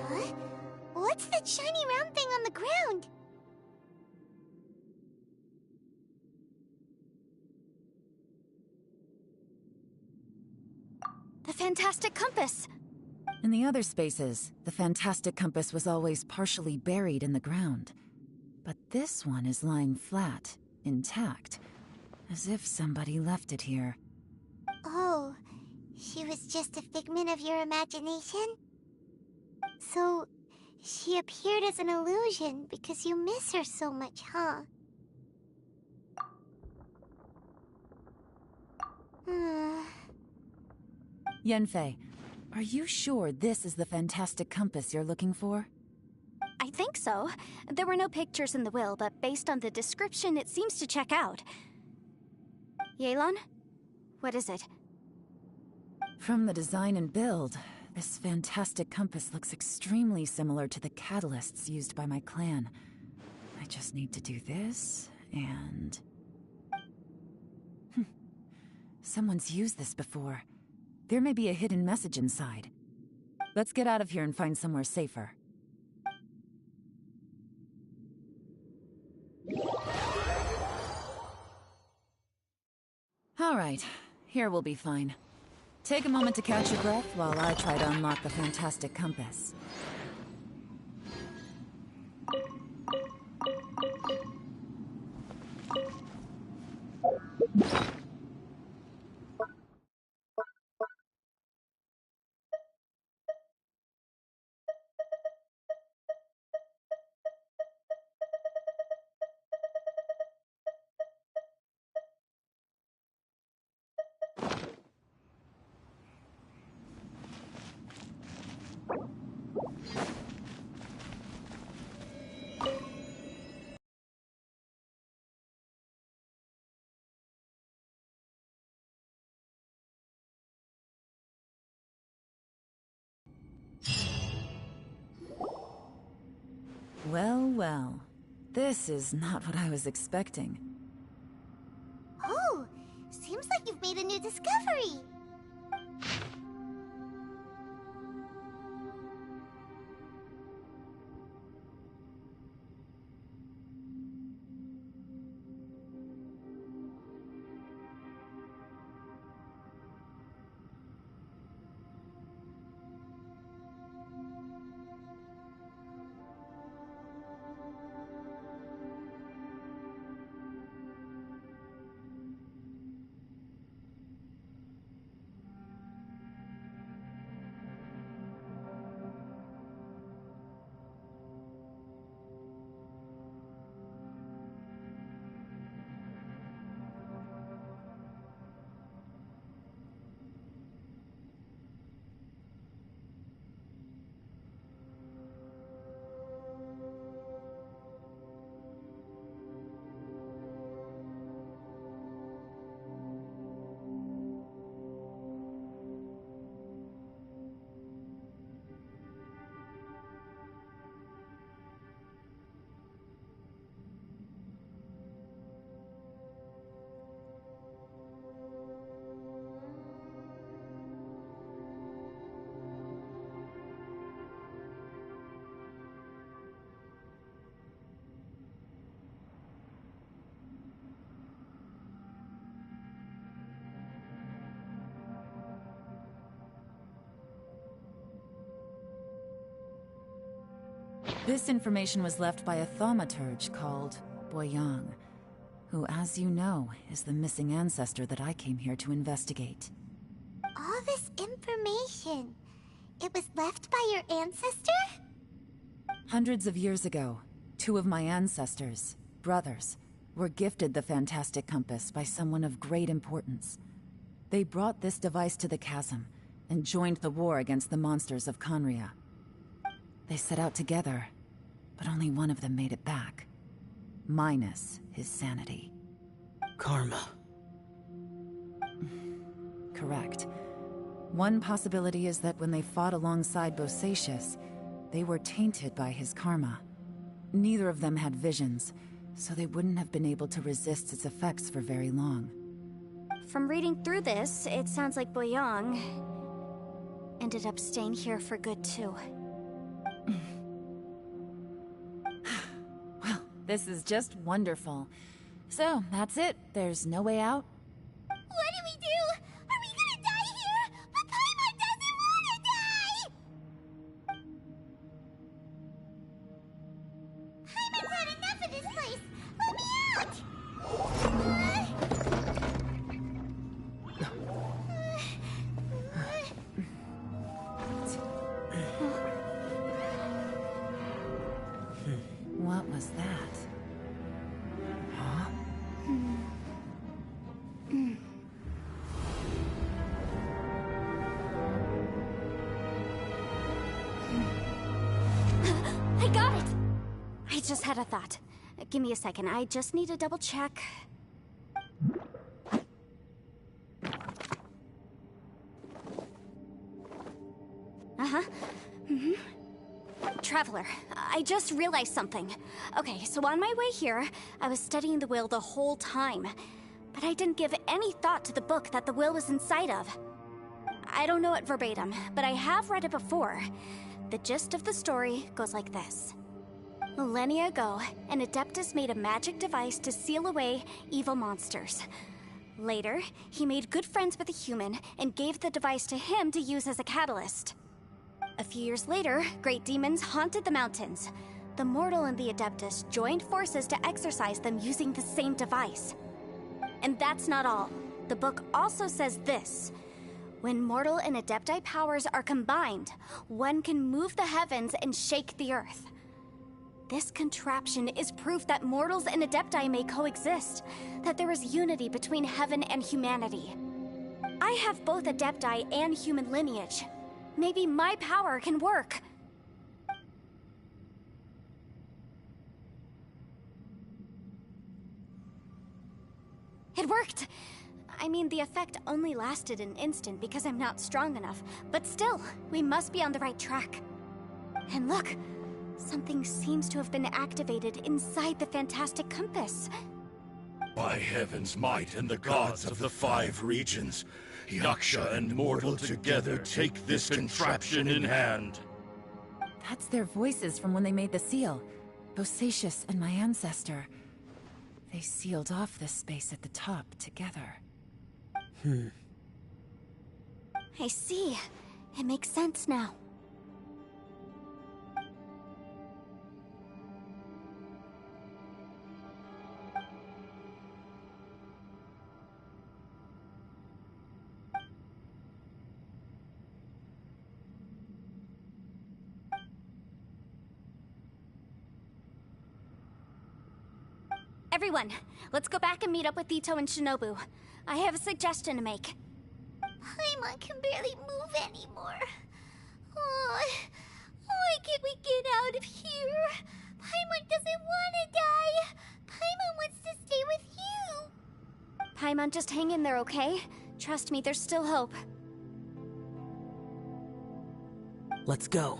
Huh? What's that shiny round thing on the ground? The Fantastic Compass! In the other spaces, the Fantastic Compass was always partially buried in the ground. But this one is lying flat, intact, as if somebody left it here. Oh, she was just a figment of your imagination? So, she appeared as an illusion because you miss her so much, huh? Yanfei, are you sure this is the Fantastic Compass you're looking for? I think so. There were no pictures in the will, but based on the description, it seems to check out. Yelan? What is it? From the design and build, this Fantastic Compass looks extremely similar to the catalysts used by my clan. I just need to do this, and... Someone's used this before. There may be a hidden message inside. Let's get out of here and find somewhere safer. All right, here we'll be fine. Take a moment to catch your breath while I try to unlock the Fantastic Compass. Well, well. This is not what I was expecting. Oh, seems like you've made a new discovery. This information was left by a thaumaturge called Boyang, who, as you know, is the missing ancestor that I came here to investigate. All this information, it was left by your ancestor? Hundreds of years ago, two of my ancestors, brothers, were gifted the Fantastic Compass by someone of great importance. They brought this device to the chasm and joined the war against the monsters of Conria. They set out together, but only one of them made it back. Minus his sanity. Karma. Correct. One possibility is that when they fought alongside Bosacius, they were tainted by his karma. Neither of them had visions, so they wouldn't have been able to resist its effects for very long. From reading through this, it sounds like Boyang ended up staying here for good too. Well, this is just wonderful. So, that's it. There's no way out? What do we do? Are we gonna die here? But Paimon doesn't wanna die! Paimon's had enough of this place! Let me out! What was that? Huh? I got it! I just had a thought. Give me a second, I just need to double check. Uh-huh. Traveler, I just realized something. Okay, so on my way here, I was studying the will the whole time. But I didn't give any thought to the book that the will was inside of. I don't know it verbatim, but I have read it before. The gist of the story goes like this. Millennia ago, an Adeptus made a magic device to seal away evil monsters. Later, he made good friends with a human and gave the device to him to use as a catalyst. A few years later, great demons haunted the mountains. The mortal and the Adeptus joined forces to exorcise them using the same device. And that's not all. The book also says this. When mortal and Adepti powers are combined, one can move the heavens and shake the earth. This contraption is proof that mortals and Adepti may coexist, that there is unity between heaven and humanity. I have both Adepti and human lineage. Maybe my power can work. It worked! I mean, the effect only lasted an instant because I'm not strong enough, but still, we must be on the right track. And look, something seems to have been activated inside the fantastic compass. By heaven's might and the gods of the 5 regions, Yaksha and mortal together take this contraption in hand. That's their voices from when they made the seal. Bosacius and my ancestor. They sealed off this space at the top together. I see. It makes sense now. Everyone, let's go back and meet up with Ito and Shinobu. I have a suggestion to make. Paimon can barely move anymore. Oh, why can't we get out of here? Paimon doesn't want to die. Paimon wants to stay with you. Paimon, just hang in there, okay? Trust me, there's still hope. Let's go.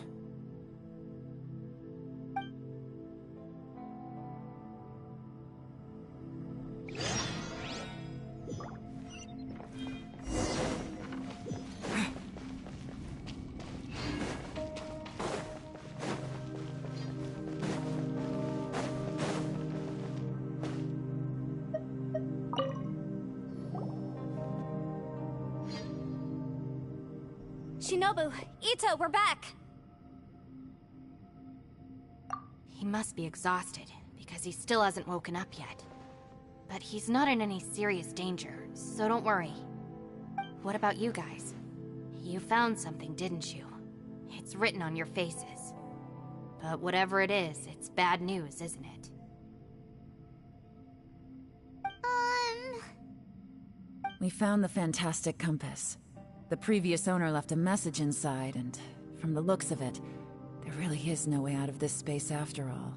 Shinobu, Ito, we're back! He must be exhausted, because he still hasn't woken up yet. But he's not in any serious danger, so don't worry. What about you guys? You found something, didn't you? It's written on your faces. But whatever it is, it's bad news, isn't it? We found the fantastic compass. The previous owner left a message inside, and from the looks of it, there really is no way out of this space after all.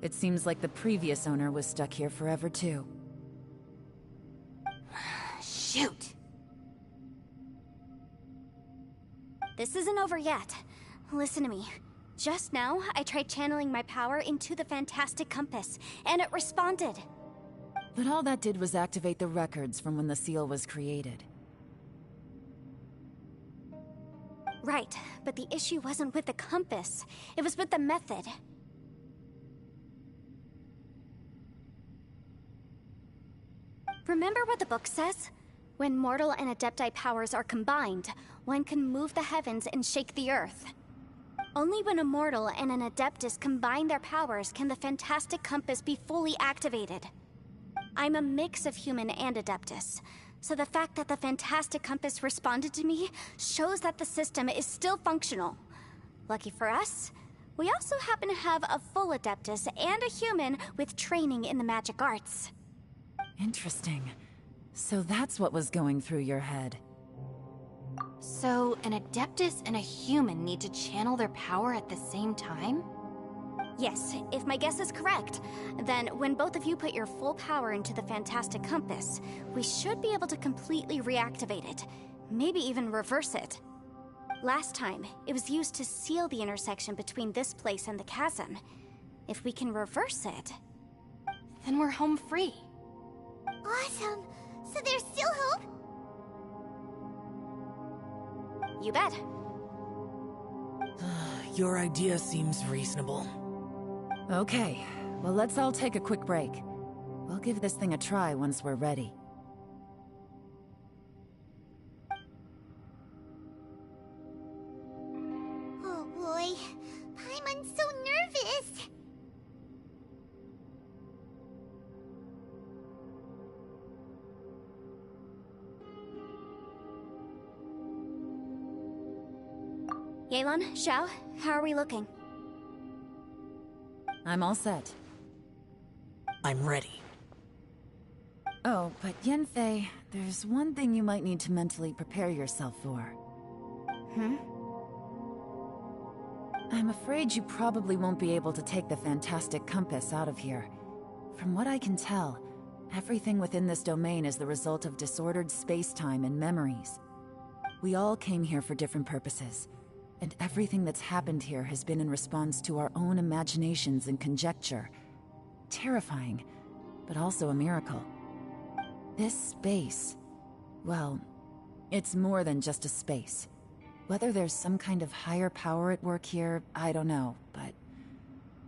It seems like the previous owner was stuck here forever too. Shoot! This isn't over yet. Listen to me. Just now, I tried channeling my power into the fantastic compass, and it responded. But all that did was activate the records from when the seal was created. Right, but the issue wasn't with the compass. It was with the method. Remember what the book says? When mortal and Adepti powers are combined, one can move the heavens and shake the earth. Only when a mortal and an Adeptus combine their powers can the Fantastic Compass be fully activated. I'm a mix of human and Adeptus, so the fact that the Fantastic Compass responded to me shows that the system is still functional. Lucky for us, we also happen to have a full Adeptus and a human with training in the magic arts. Interesting. So that's what was going through your head. So, an Adeptus and a human need to channel their power at the same time? Yes, if my guess is correct, then when both of you put your full power into the Fantastic Compass, we should be able to completely reactivate it. Maybe even reverse it. Last time, it was used to seal the intersection between this place and the chasm. If we can reverse it... Then we're home free. Awesome! So there's still hope? You bet. Your idea seems reasonable. Okay, well let's all take a quick break. We'll give this thing a try once we're ready. Oh boy, Paimon's so nervous! Yelan, Xiao, how are we looking? I'm all set. I'm ready. Oh, but Yanfei, there's one thing you might need to mentally prepare yourself for. Hmm? I'm afraid you probably won't be able to take the Fantastic Compass out of here. From what I can tell, everything within this domain is the result of disordered space-time and memories. We all came here for different purposes, and everything that's happened here has been in response to our own imaginations and conjecture. Terrifying, but also a miracle. This space, well, it's more than just a space. Whether there's some kind of higher power at work here, I don't know, but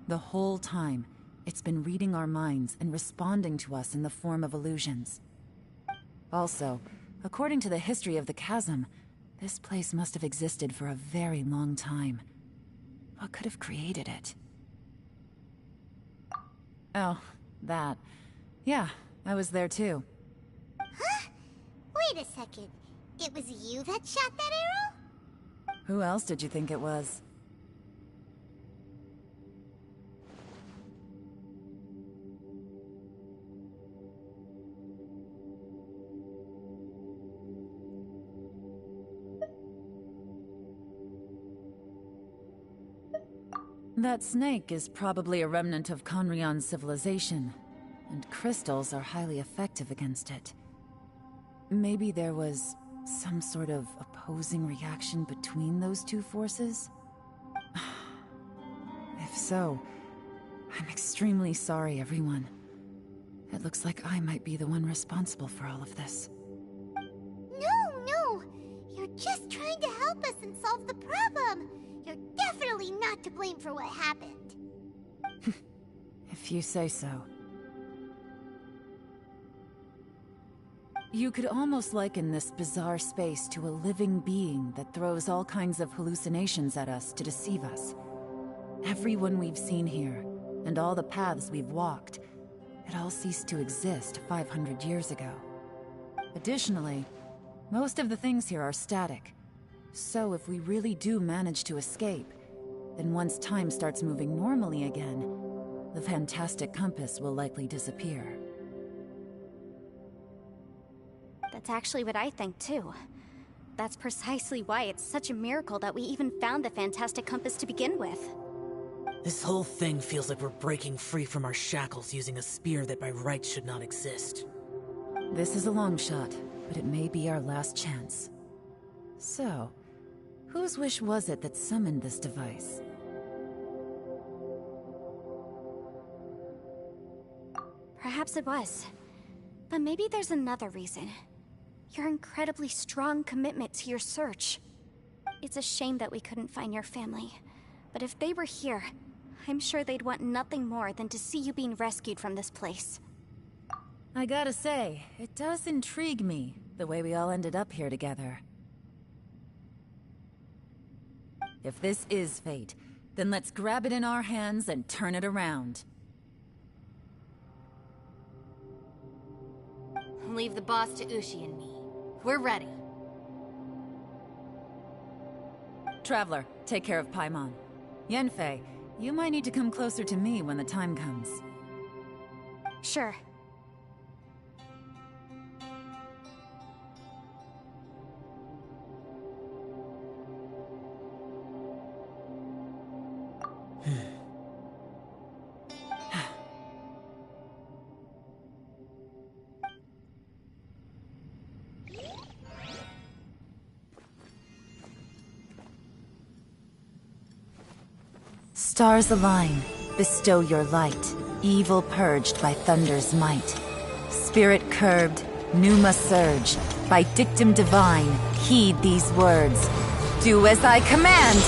the whole time, it's been reading our minds and responding to us in the form of illusions. Also, according to the history of the chasm, this place must have existed for a very long time. What could have created it? Oh, that. Yeah, I was there too. Huh? Wait a second. It was you that shot that arrow? Who else did you think it was? That snake is probably a remnant of Conrian's civilization, and crystals are highly effective against it. Maybe there was some sort of opposing reaction between those two forces? If so, I'm extremely sorry, everyone. It looks like I might be the one responsible for all of this. No! You're just trying to help us and solve the problem! You're definitely not to blame for what happened. If you say so. You could almost liken this bizarre space to a living being that throws all kinds of hallucinations at us to deceive us. Everyone we've seen here, and all the paths we've walked, it all ceased to exist 500 years ago. Additionally, most of the things here are static. So if we really do manage to escape, then once time starts moving normally again, the Fantastic Compass will likely disappear. That's actually what I think too. That's precisely why it's such a miracle that we even found the Fantastic Compass to begin with. This whole thing feels like we're breaking free from our shackles using a spear that by rights should not exist. This is a long shot, but it may be our last chance. So, whose wish was it that summoned this device? Perhaps it was. But maybe there's another reason. Your incredibly strong commitment to your search. It's a shame that we couldn't find your family. But if they were here, I'm sure they'd want nothing more than to see you being rescued from this place. I gotta say, it does intrigue me, the way we all ended up here together. If this is fate, then let's grab it in our hands and turn it around. Leave the boss to Ushi and me. We're ready. Traveler, take care of Paimon. Yanfei, you might need to come closer to me when the time comes. Sure. Stars align, bestow your light, evil purged by thunder's might. Spirit curbed, pneuma surge, by dictum divine, heed these words. Do as I command!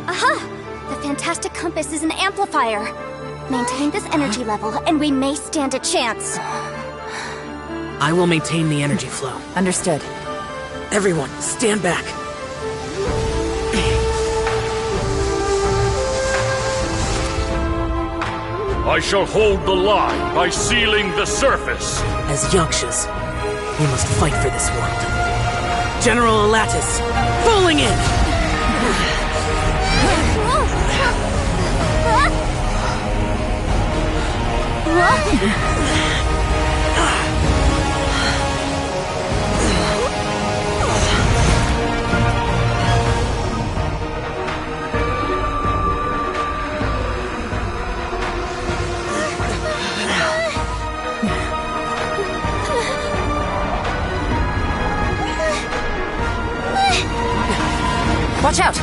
Aha! The fantastic compass is an amplifier. Maintain this energy level, and we may stand a chance. I will maintain the energy flow. Understood. Everyone, stand back. I shall hold the line by sealing the surface. As Yakshas, we must fight for this world. General Alatus, falling in! Watch out!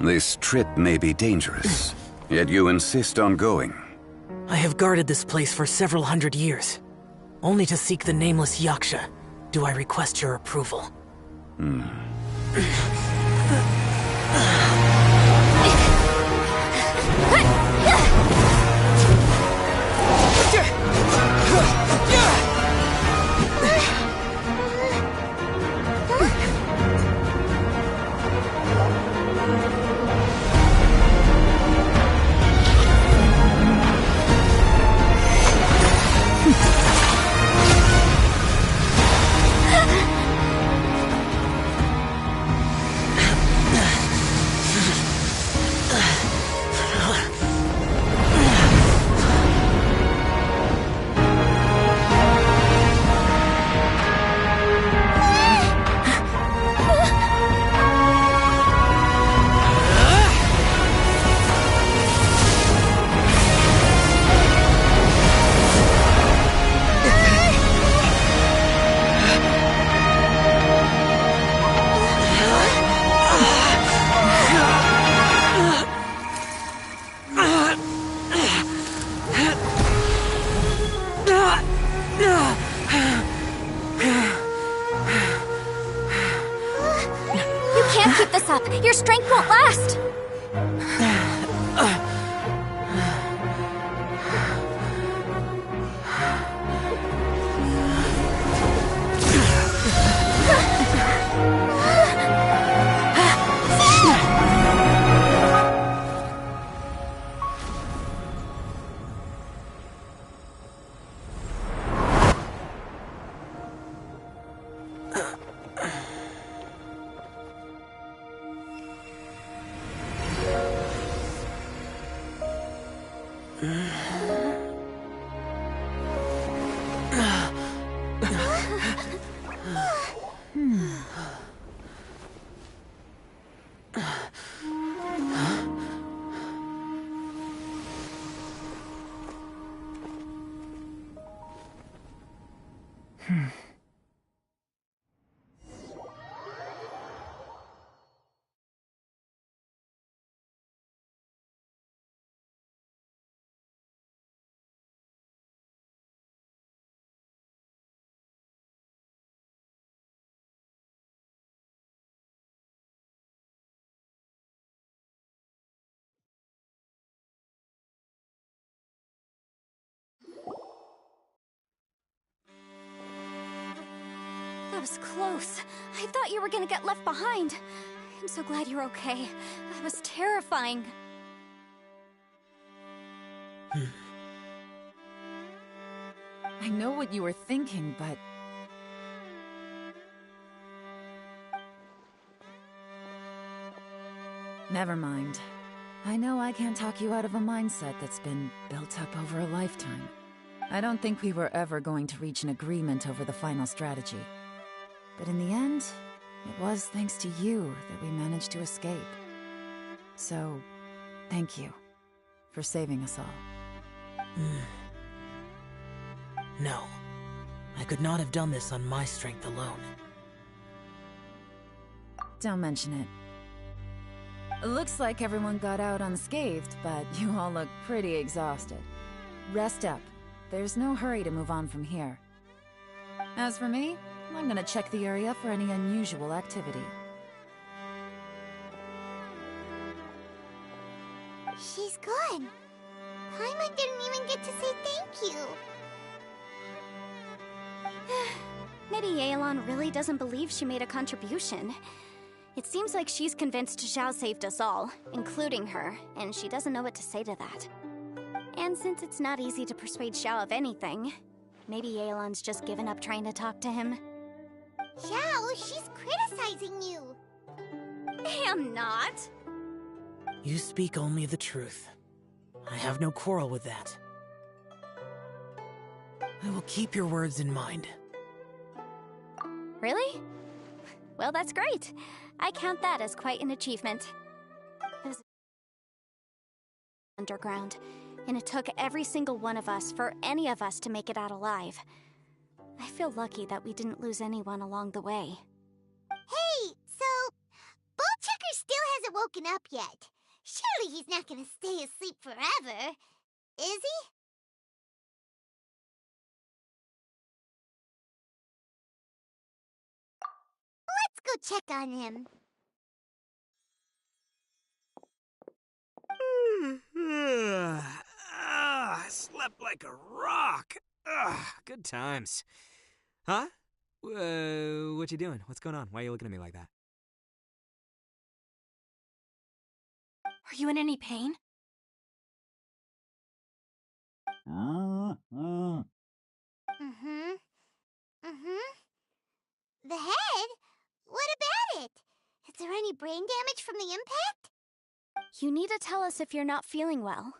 This trip may be dangerous, yet you insist on going. I have guarded this place for several hundred years. Only to seek the nameless Yaksha, do I request your approval. Keep this up. Your strength won't last. That was close. I thought you were gonna get left behind. I'm so glad you're okay. That was terrifying. I know what you were thinking, but... Never mind. I know I can't talk you out of a mindset that's been built up over a lifetime. I don't think we were ever going to reach an agreement over the final strategy. But in the end, it was thanks to you that we managed to escape. So, thank you for saving us all. No. I could not have done this on my strength alone. Don't mention it. Looks like everyone got out unscathed, but you all look pretty exhausted. Rest up. There's no hurry to move on from here. As for me, I'm gonna check the area for any unusual activity. She's gone. Paimon didn't even get to say thank you. Maybe Yelan really doesn't believe she made a contribution. It seems like she's convinced Xiao saved us all, including her, and she doesn't know what to say to that. And since it's not easy to persuade Xiao of anything, maybe Yelan's just given up trying to talk to him. Xiao, she's criticizing you. I'm not. You speak only the truth. I have no quarrel with that. I will keep your words in mind. Really? Well, that's great. I count that as quite an achievement. It was underground, and it took every single one of us for any of us to make it out alive. I feel lucky that we didn't lose anyone along the way. Hey, so Ballchecker still hasn't woken up yet. Surely he's not gonna stay asleep forever, is he? Let's go check on him. I slept like a rock. Good times. Huh? What you doing? What's going on? Why are you looking at me like that? Are you in any pain? The head? What about it? Is there any brain damage from the impact? You need to tell us if you're not feeling well.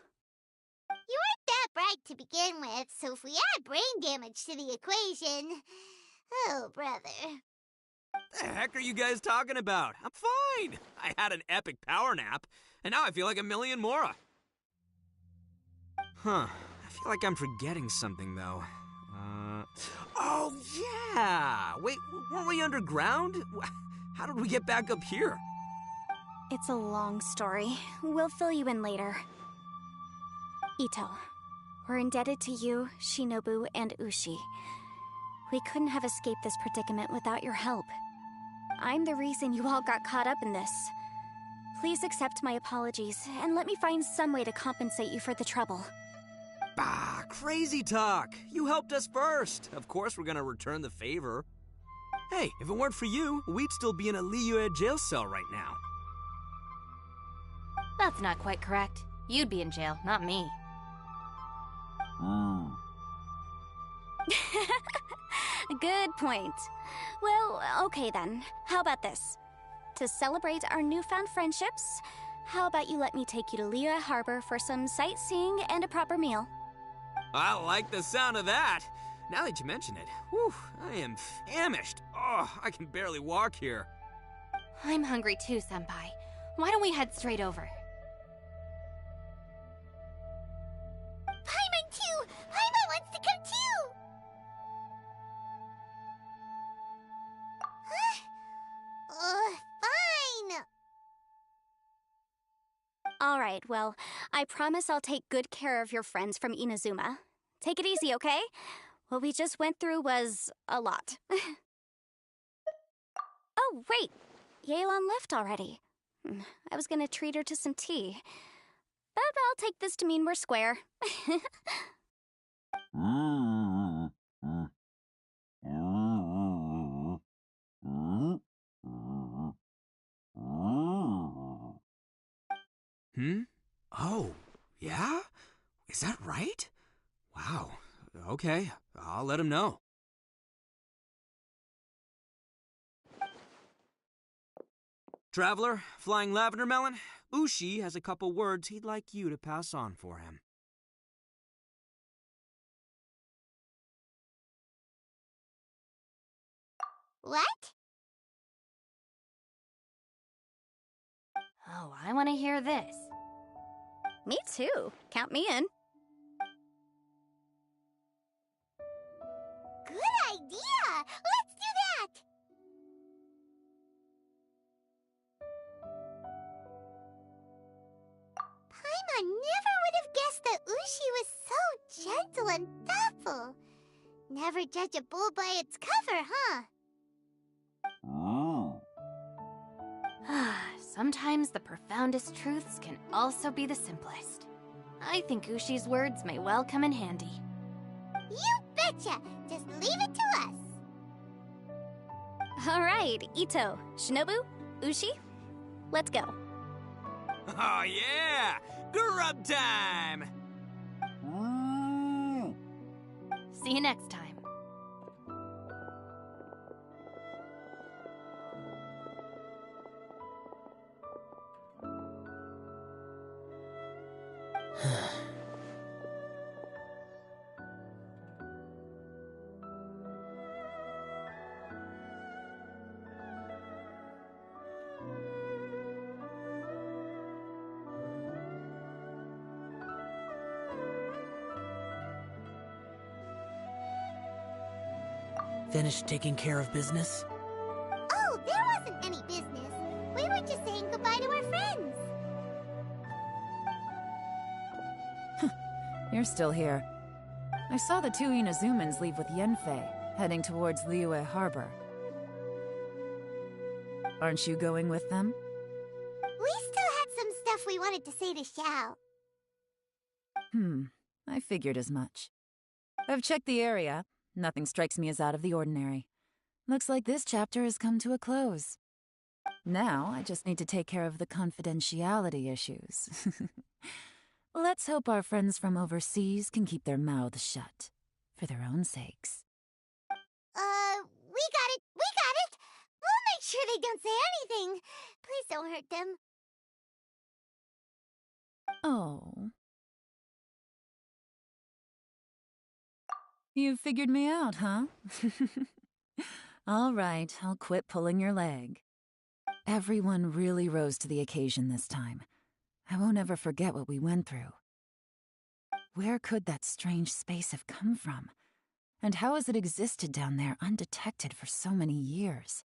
You weren't that bright to begin with, so if we add brain damage to the equation... Oh, brother. The heck are you guys talking about? I'm fine. I had an epic power nap, and now I feel like a million more. Huh. I feel like I'm forgetting something, though. Oh, yeah! Wait, weren't we underground? How did we get back up here? It's a long story. We'll fill you in later. Ito, we're indebted to you, Shinobu, and Ushi. We couldn't have escaped this predicament without your help. I'm the reason you all got caught up in this. Please accept my apologies, and let me find some way to compensate you for the trouble. Bah, crazy talk! You helped us first! Of course we're gonna return the favor. Hey, if it weren't for you, we'd still be in a Liyue jail cell right now. That's not quite correct. You'd be in jail, not me. Good point. Well, okay then. How about this? To celebrate our newfound friendships, how about you let me take you to Liyue Harbor for some sightseeing and a proper meal? I like the sound of that! Now that you mention it, whew, I am famished. Oh, I can barely walk here. I'm hungry too, Senpai. Why don't we head straight over? Paimon too! Paimon wants to come too! Fine! Alright, well, I promise I'll take good care of your friends from Inazuma. Take it easy, okay? What we just went through was a lot. Oh, wait! Yelan left already. I was gonna treat her to some tea. But I'll take this to mean we're square. Hmm? Oh, yeah? Is that right? Wow. Okay, I'll let him know. Traveler, Flying Lavender Melon, Ushi has a couple words he'd like you to pass on for him. What? Oh, I want to hear this. Me too. Count me in. Good idea! Let's do that! Paimon never would have guessed that Ushi was so gentle and thoughtful. Never judge a bull by its cover, huh? Sometimes the profoundest truths can also be the simplest. I think Ushi's words may well come in handy. You betcha! Just leave it to us. All right, Ito, Shinobu, Ushi, let's go. Oh yeah! Grub time! See you next time. Finished taking care of business? Oh, there wasn't any business. We were just saying goodbye to our friends. You're still here. I saw the two Inazumans leave with Yenfei, heading towards Liyue Harbor. Aren't you going with them? We still had some stuff we wanted to say to Xiao. I figured as much. I've checked the area. Nothing strikes me as out of the ordinary. Looks like this chapter has come to a close. Now, I just need to take care of the confidentiality issues. Let's hope our friends from overseas can keep their mouths shut, for their own sakes. We got it! We got it! We'll make sure they don't say anything. Please don't hurt them. Oh. You figured me out, huh? All right, I'll quit pulling your leg. Everyone really rose to the occasion this time. I won't ever forget what we went through. Where could that strange space have come from? And how has it existed down there undetected for so many years?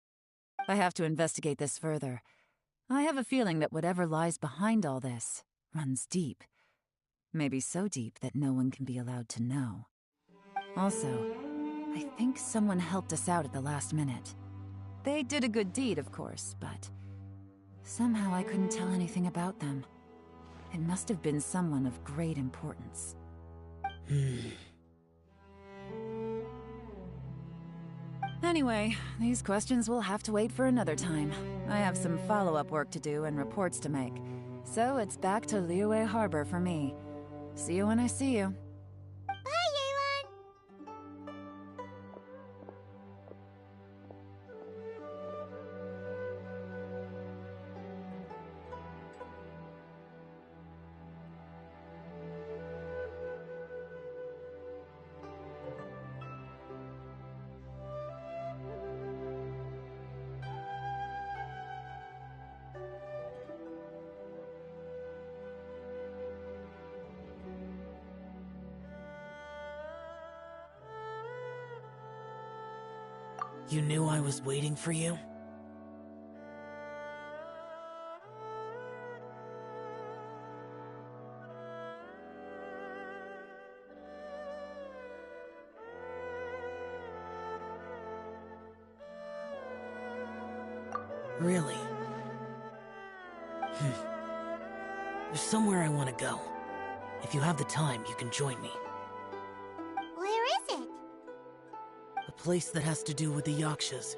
I have to investigate this further. I have a feeling that whatever lies behind all this runs deep. Maybe so deep that no one can be allowed to know. Also, I think someone helped us out at the last minute. They did a good deed, of course, but somehow I couldn't tell anything about them. It must have been someone of great importance. Anyway, these questions will have to wait for another time. I have some follow-up work to do and reports to make. So it's back to Liyue Harbor for me. See you when I see you. Bye, Yelan! You knew I was waiting for you? Really? There's somewhere I want to go. If you have the time, you can join me. Where is it? A place that has to do with the Yakshas.